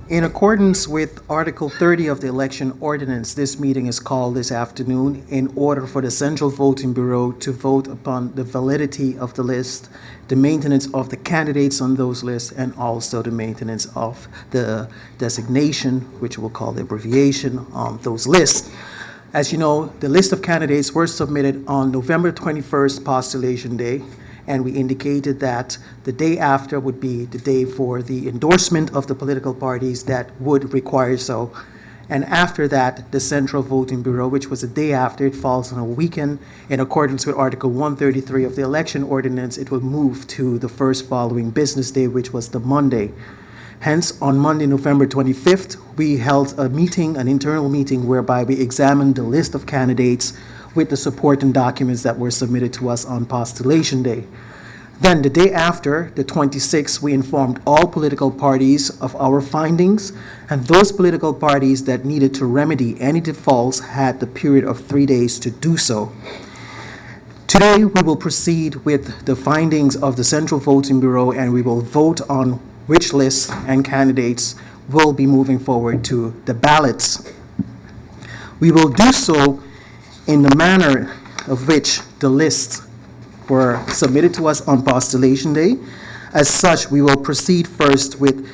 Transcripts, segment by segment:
In accordance with Article 30 of the Election Ordinance, this meeting is called this afternoon in order for the Central Voting Bureau to vote upon the validity of the list, the maintenance of the candidates on those lists, and also the maintenance of the designation, which we'll call the abbreviation, on those lists. As you know, the list of candidates were submitted on November 21st, postulation day, and we indicated that the day after would be the day for the endorsement of the political parties that would require so. And after that, the Central Voting Bureau, which was the day after, it falls on a weekend. In accordance with Article 133 of the Election Ordinance, it will move to the first following business day, which was the Monday. Hence, on Monday, November 25th, we held a meeting, an internal meeting, whereby we examined the list of candidates with the supporting documents that were submitted to us on postulation day. Then the day after, the 26th, we informed all political parties of our findings, and those political parties that needed to remedy any defaults had the period of 3 days to do so. Today, we will proceed with the findings of the Central Voting Bureau, and we will vote on which lists and candidates will be moving forward to the ballots. We will do so in the manner of which the lists were submitted to us on postulation day. As such, we will proceed first with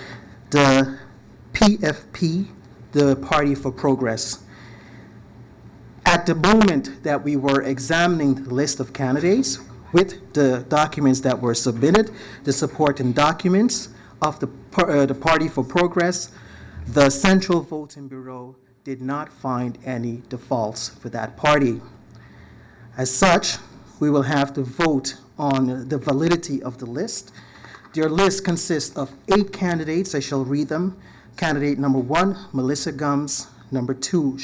the PFP, the Party for Progress. At the moment that we were examining the list of candidates with the documents that were submitted, the supporting documents of the Party for Progress, the Central Voting Bureau did not find any defaults for that party. As such, we will have to vote on the validity of the list. Their list consists of 8 candidates. I shall read them. Candidate number 1, Melissa Gumbs. Number 2,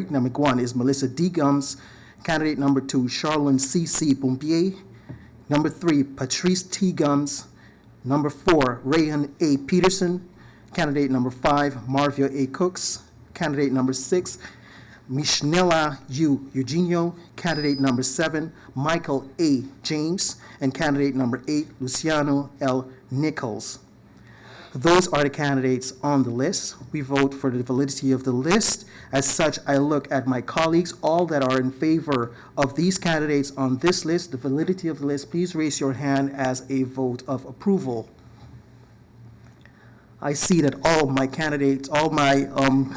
number 1 is Melissa D. Gumbs. Candidate number 2, Charlene C.C. Pompier. Number 3, Patrice T. Gumbs. Number 4, Rayan A. Peterson. Candidate number 5, Marvia A. Cooks. Candidate number 6, Mishnela U. Eugenio. Candidate number 7, Michael A. James. And candidate number 8, Luciano L. Nichols. Those are the candidates on the list. We vote for the validity of the list. As such, I look at my colleagues, all that are in favor of these candidates on this list, the validity of the list. Please raise your hand as a vote of approval. I see that all my candidates, all my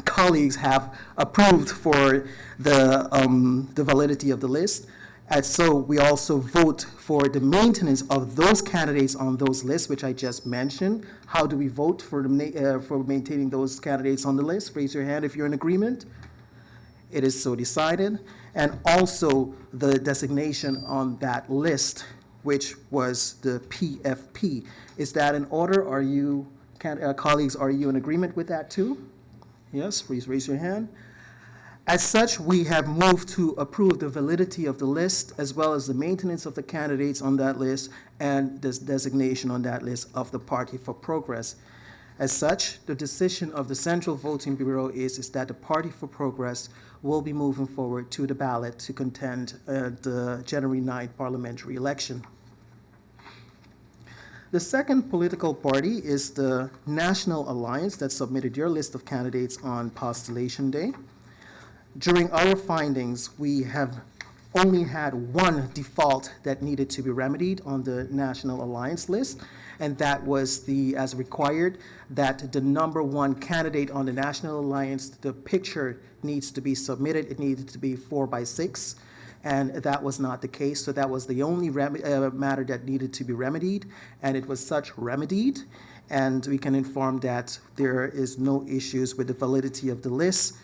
colleagues have approved for the validity of the list. And so we also vote for the maintenance of those candidates on those lists, which I just mentioned. How do we vote for maintaining those candidates on the list? Raise your hand if you're in agreement. It is so decided. And also the designation on that list, which was the PFP. Is that in order? Are you, colleagues, are you in agreement with that too? Yes, please raise your hand. As such, we have moved to approve the validity of the list as well as the maintenance of the candidates on that list and this designation on that list of the Party for Progress. As such, the decision of the Central Voting Bureau is that the Party for Progress will be moving forward to the ballot to contend the January 9th parliamentary election. The second political party is the National Alliance that submitted their list of candidates on postulation day. During our findings, we have only had one default that needed to be remedied on the National Alliance list, and that was as required, that the number 1 candidate on the National Alliance, the picture needs to be submitted. It needed to be 4:6, and that was not the case. So that was the only matter that needed to be remedied, and it was such remedied. And we can inform that there is no issues with the validity of the list.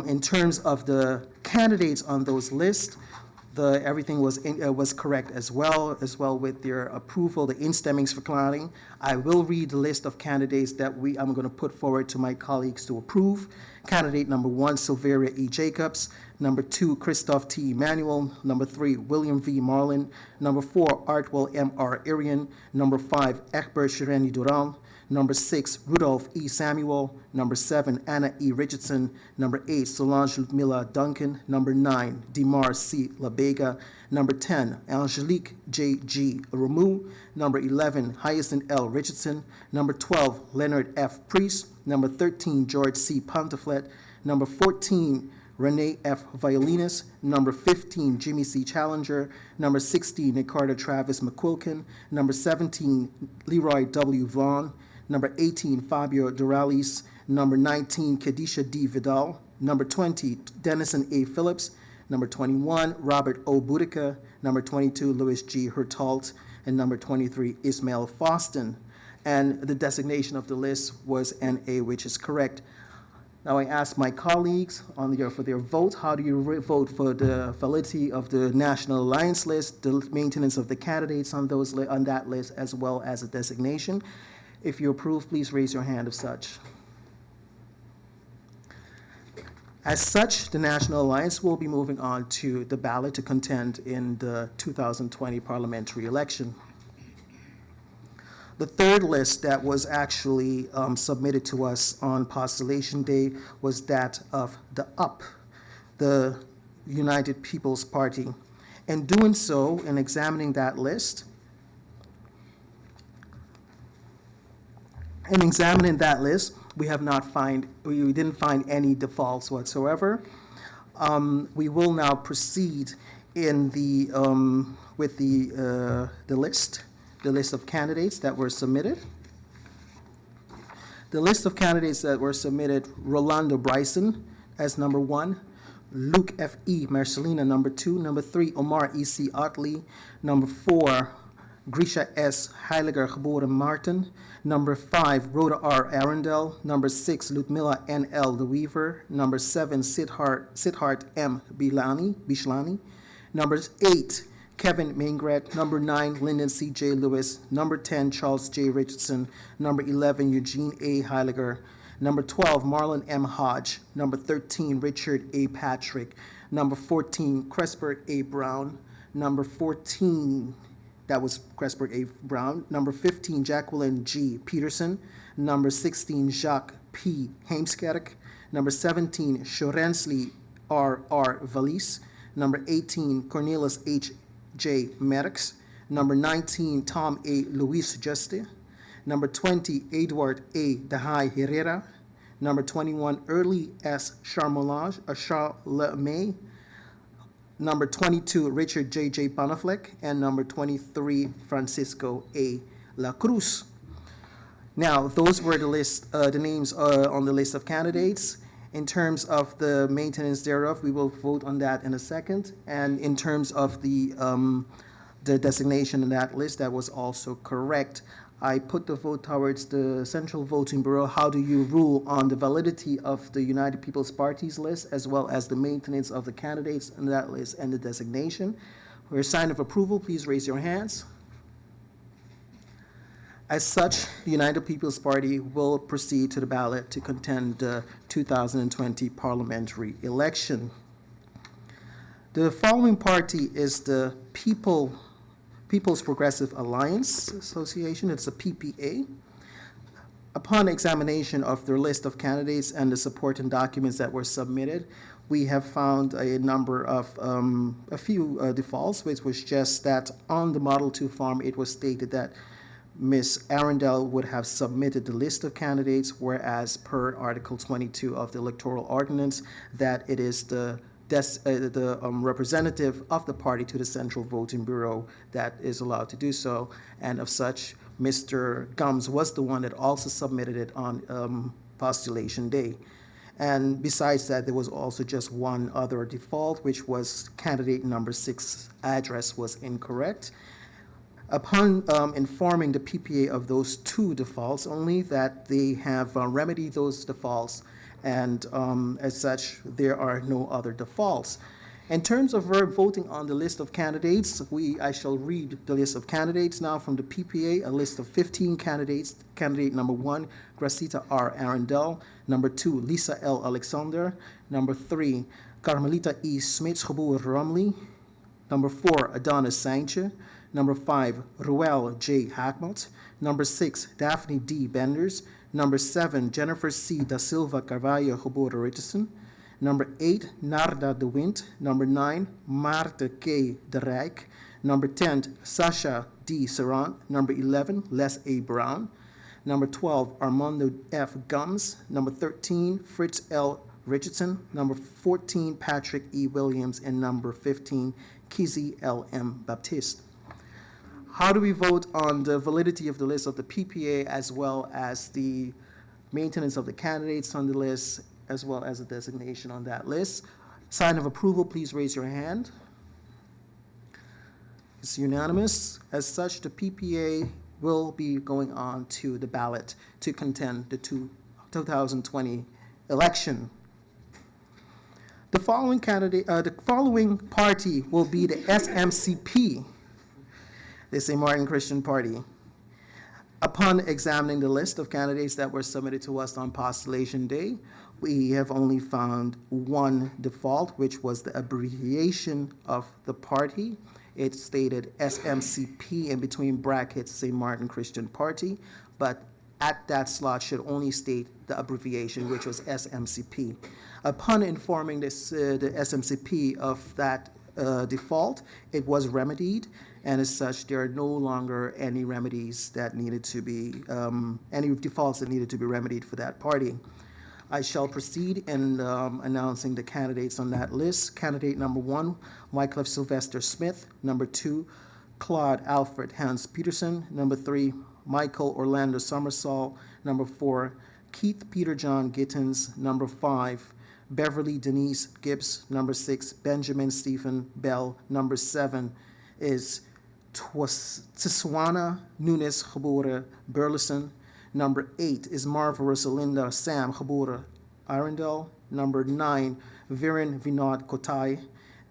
In terms of the candidates on those lists, everything was correct as well with their approval, the instemmings verklaring. I will read the list of candidates that I'm going to put forward to my colleagues to approve. Candidate number 1, Silveria E. Jacobs. Number 2, Christoph T. Emanuel. Number 3, William V. Marlin. Number 4, Artwell M.R. Irian. Number 5, Egbert Shireni Duran. Number 6, Rudolph E. Samuel. Number 7, Anna E. Richardson. Number 8, Solange Ludmilla Duncan. Number 9, Dimar C. Labega. Number 10, Angelique J. G. Ramu. Number 11, Hyacinth L. Richardson. Number 12, Leonard F. Priest. Number 13, George C. Ponteflet. Number 14, Renee F. Violinus. Number 15, Jimmy C. Challenger. Number 16, Ricardo Travis McQuilkin. Number 17, Leroy W. Vaughn. Number 18, Fabio Doralis. Number 19, Kadisha D. Vidal. Number 20, Dennison A. Phillips. Number 21, Robert O. Boudica. Number 22, Louis G. Hurtault. And number 23, Ismail Foston. And the designation of the list was NA, which is correct. Now I ask my colleagues for their vote. How do you vote for the validity of the National Alliance list, the maintenance of the candidates on that list, as well as a designation? If you approve, please raise your hand of such. As such, the National Alliance will be moving on to the ballot to contend in the 2020 parliamentary election. The third list that was actually submitted to us on postulation day was that of the UP, the United People's Party. In doing so, in examining that list, we didn't find any defaults whatsoever. We will now proceed with the list of candidates that were submitted. The list of candidates that were submitted: Rolando Bryson as number 1, Luke F. E. Marcelina number 2, number 3, Omar E. C. Otley, number 4, Grisha S. Heiliger Geboren Martin, number 5, Rhoda R. Arundel, number 6, Ludmilla N. L. De Weaver, number 7, Siddharth M. Bishlani, number 8, Kevin Maingret, number 9, Lyndon C. J. Lewis, number 10, Charles J. Richardson, number 11, Eugene A. Heiliger, number 12, Marlon M. Hodge, number 13, Richard A. Patrick, number 14, Cresbert A. Brown, number 14, that was Cresbert A. Brown, number 15, Jacqueline G. Peterson, number 16, Jacques P. Heemskerk, number 17, Shorensli R. Valise, number 18, Cornelis H. J. Merckx, number 19, Tom A. Luis Juste, number 20, Edward A. Dahai Herrera, number 21, Early S. Charlemagné, number 22, Richard J. Bonafleck, and number 23, Francisco A. La Cruz. Now, those were the names on the list of candidates. In terms of the maintenance thereof, we will vote on that in a second. And in terms of the designation in that list, that was also correct. I put the vote towards the Central Voting Bureau. How do you rule on the validity of the United People's Party's list, as well as the maintenance of the candidates in that list and the designation? For a sign of approval, please raise your hands. As such, the United People's Party will proceed to the ballot to contend the 2020 parliamentary election. The following party is the People's Progressive Alliance Association. It's a PPA. Upon examination of their list of candidates and the supporting documents that were submitted, we have found a few defaults, which was just that on the Model 2 form, it was stated that Ms. Arundel would have submitted the list of candidates, whereas per Article 22 of the Electoral Ordinance, that it is the representative of the party to the Central Voting Bureau that is allowed to do so. And of such, Mr. Gums was the one that also submitted it on postulation day. And besides that, there was also just one other default, which was candidate number 6 address was incorrect. Upon informing the PPA of those 2 defaults only, that they have remedied those defaults, and as such, there are no other defaults. In terms of voting on the list of candidates, I shall read the list of candidates now from the PPA, a list of 15 candidates. Candidate number 1, Gracita R. Arundel. Number 2, Lisa L. Alexander. Number 3, Carmelita E. Smits, geboren Romley. Number 4, Adonis Saintje. Number 5, Ruel J. Hackmott. Number 6, Daphne D. Benders. Number 7, Jennifer C. Da Silva Carvalho, geboren Richardson. Number 8, Narda de Wind. Number 9, Maarten K. de Rijk. Number 10, Sasha D. Serrant. Number 11, Les A. Brown. Number 12, Armando F. Gums. Number 13, Fritz L. Richardson. Number 14, Patrick E. Williams. And number 15, Kizzy L. M. Baptiste. How do we vote on the validity of the list of the PPA as well as the maintenance of the candidates on the list as well as the designation on that list? Sign of approval, please raise your hand. It's unanimous. As such, the PPA will be going on to the ballot to contend the 2020 election. The following party will be the SMCP, the St. Martin Christian Party. Upon examining the list of candidates that were submitted to us on postulation day, we have only found one default, which was the abbreviation of the party. It stated SMCP in between brackets, St. Martin Christian Party, but at that slot should only state the abbreviation, which was SMCP. Upon informing the SMCP of that default, it was remedied, and as such, there are no longer any remedies that needed to be, any defaults that needed to be remedied for that party. I shall proceed in announcing the candidates on that list. Candidate number 1, Wycliffe Sylvester Smith. Number 2, Claude Alfred Hans Peterson. Number 3, Michael Orlando Somersall. Number 4, Keith Peter John Gittins. Number 5, Beverly Denise Gibbs. Number 6, Benjamin Stephen Bell. Number 7 is Tiswana Nunes geboren Burleson. Number 8 is Marva Rosalinda Sam geboren Arundel. Number 9, Viren Vinod Kotai.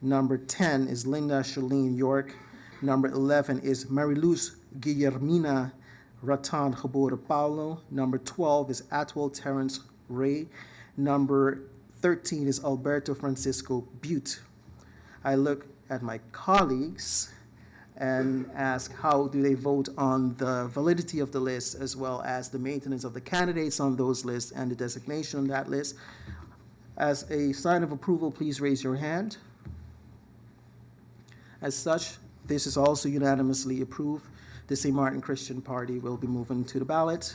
Number 10 is Linda Charlene York. Number 11 is Mariluz Guillermina Ratan geboren Paulo. Number 12 is Atwell Terrence Ray. Number 13 is Alberto Francisco Butte. I look at my colleagues and ask how do they vote on the validity of the list as well as the maintenance of the candidates on those lists and the designation on that list. As a sign of approval, please raise your hand. As such, this is also unanimously approved. The St. Martin Christian Party will be moving to the ballot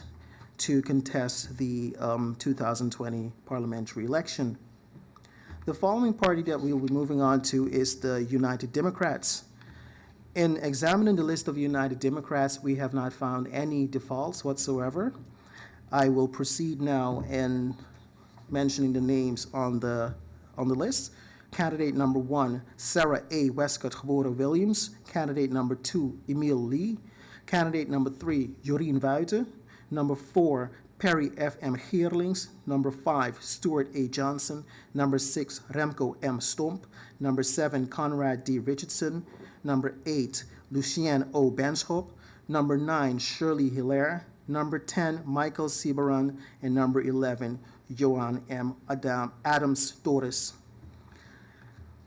to contest the 2020 parliamentary election. The following party that we will be moving on to is the United Democrats. In examining the list of United Democrats, we have not found any defaults whatsoever. I will proceed now in mentioning the names on the list. Candidate number 1, Sarah A. Westcott geboren Williams. Candidate number 2, Emil Lee. Candidate number 3, Jorien Wuiten. Number 4, Perry F.M. Geerlings. Number 5, Stuart A. Johnson. Number 6, Remco M. Stomp. Number 7, Conrad D. Richardson. Number 8, Lucien O. Benschop. Number 9, Shirley Hilaire. Number 10, Michael Ciberon. And number 11, Johan M. Adams Torres.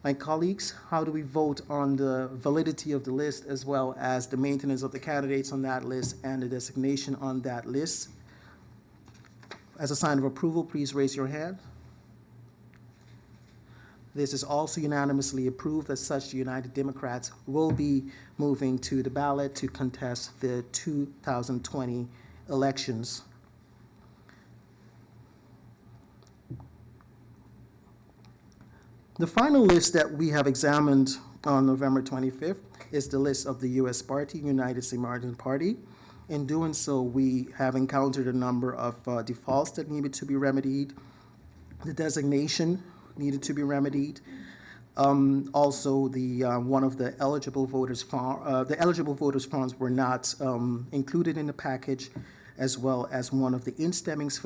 My colleagues, how do we vote on the validity of the list as well as the maintenance of the candidates on that list and the designation on that list? As a sign of approval, please raise your hand. This is also unanimously approved. As such, the United Democrats will be moving to the ballot to contest the 2020 elections. The final list that we have examined on November 25th is the list of the U.S. Party, United St. Martin Party. In doing so, we have encountered a number of defaults that needed to be remedied. The designation needed to be remedied. Also, the one of the eligible voters forms were not included in the package, as well as one of the instemmings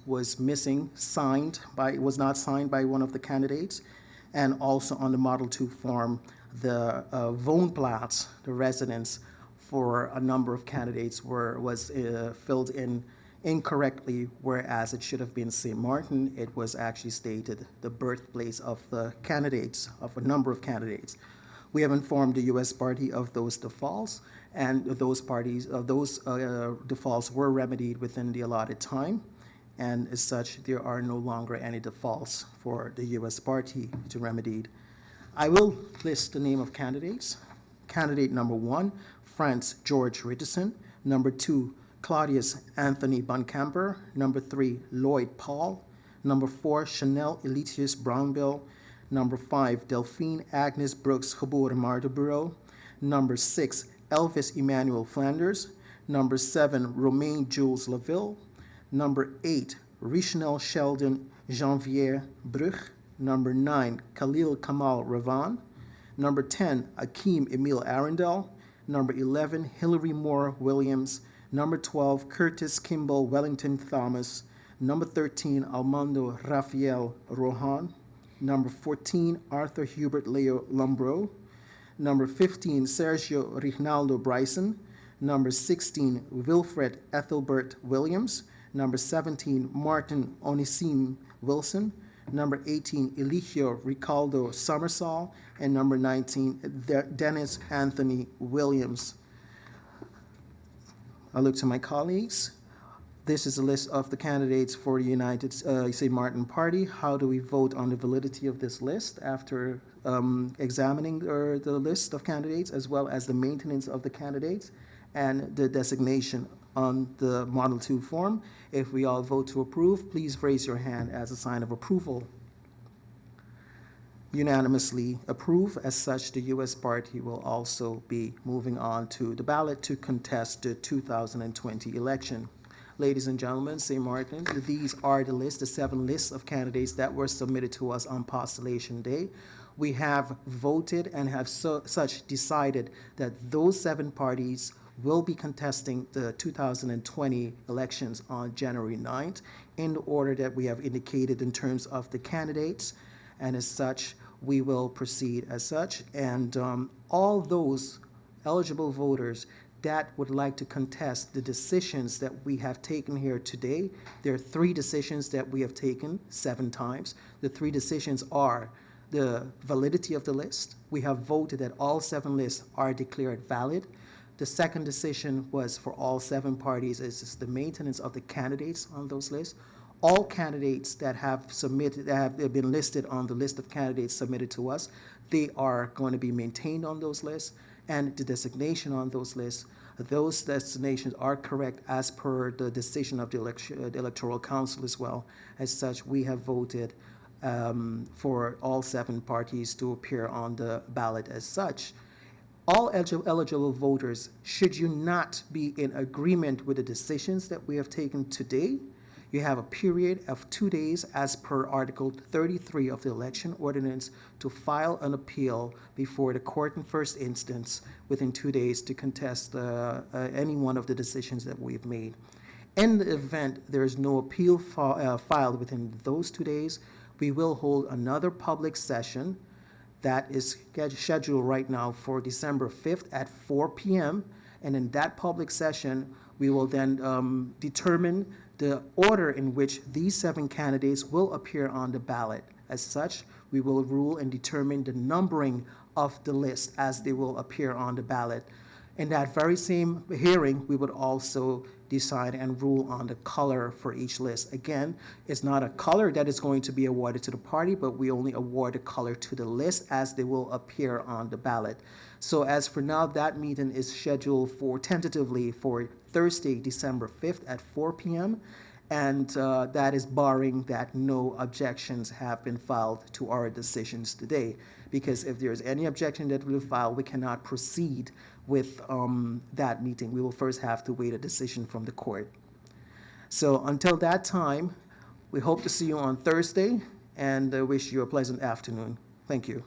was missing, was not signed by one of the candidates, and also on the Model 2 form, the woonplaats, the residence for a number of candidates was filled in incorrectly, whereas it should have been St. Martin. It was actually stated the birthplace of the candidates, of a number of candidates. We have informed the U.S. party of those defaults, and those defaults were remedied within the allotted time. And as such, there are no longer any defaults for the U.S. party to remedy. I will list the name of candidates. Candidate number 1, Franz George Richardson. Number 2, Claudius Anthony Buncamper. Number 3, Lloyd Paul. Number 4, Chanel Elitius Brownbill. Number 5, Delphine Agnes Brooks Geboren Mardenborough. Number 6, Elvis Emmanuel Flanders. Number 7, Romain Jules Laville. Number 8, Richnel Sheldon Janvier Brug. Number 9, Khalil Kamal Ravan. Number 10, Akeem Emil Arundel. Number 11, Hillary Moore Williams. Number 12, Curtis Kimball Wellington Thomas. Number 13, Armando Rafael Rohan. Number 14, Arthur Hubert Leo Lombro. Number 15, Sergio Rinaldo Bryson. Number 16, Wilfred Ethelbert Williams. Number 17, Martin Onisim Wilson. Number 18, Eligio Ricaldo Summersall. And number 19, Dennis Anthony Williams. I look to my colleagues. This is a list of the candidates for the United St. Martin Party. How do we vote on the validity of this list after examining the list of candidates, as well as the maintenance of the candidates and the designation on the Model 2 form? If we all vote to approve, please raise your hand as a sign of approval. Unanimously approve. As such, the U.S. party will also be moving on to the ballot to contest the 2020 election. Ladies and gentlemen, St. Martin, these are the 7 lists of candidates that were submitted to us on postulation day. We have voted and have such decided that those 7 parties will be contesting the 2020 elections on January 9th in the order that we have indicated in terms of the candidates. And as such, we will proceed as such. And all those eligible voters that would like to contest the decisions that we have taken here today. There are 3 decisions that we have taken 7 times. The 3 decisions are the validity of the list. We have voted that all 7 lists are declared valid. The second decision was for all 7 parties is the maintenance of the candidates on those lists. All candidates that have been listed on the list of candidates submitted to us, they are going to be maintained on those lists, and the designation on those lists, those designations are correct as per the decision of the Electoral Council as well. As such, we have voted for all 7 parties to appear on the ballot as such. All eligible voters, should you not be in agreement with the decisions that we have taken today, you have a period of 2 days as per Article 33 of the Election Ordinance to file an appeal before the court in first instance within 2 days to contest any one of the decisions that we've made. In the event there is no appeal filed within those 2 days, we will hold another public session that is scheduled right now for December 5th at 4 p.m. And in that public session, we will then determine the order in which these 7 candidates will appear on the ballot. As such, we will rule and determine the numbering of the list as they will appear on the ballot. In that very same hearing, we would also decide and rule on the color for each list. Again, it's not a color that is going to be awarded to the party, but we only award a color to the list as they will appear on the ballot. So as for now, that meeting is scheduled tentatively for Thursday, December 5th at 4 p.m. And that is barring that no objections have been filed to our decisions today. Because if there's any objection that we file, we cannot proceed with that meeting. We will first have to wait a decision from the court. So until that time, we hope to see you on Thursday and wish you a pleasant afternoon. Thank you.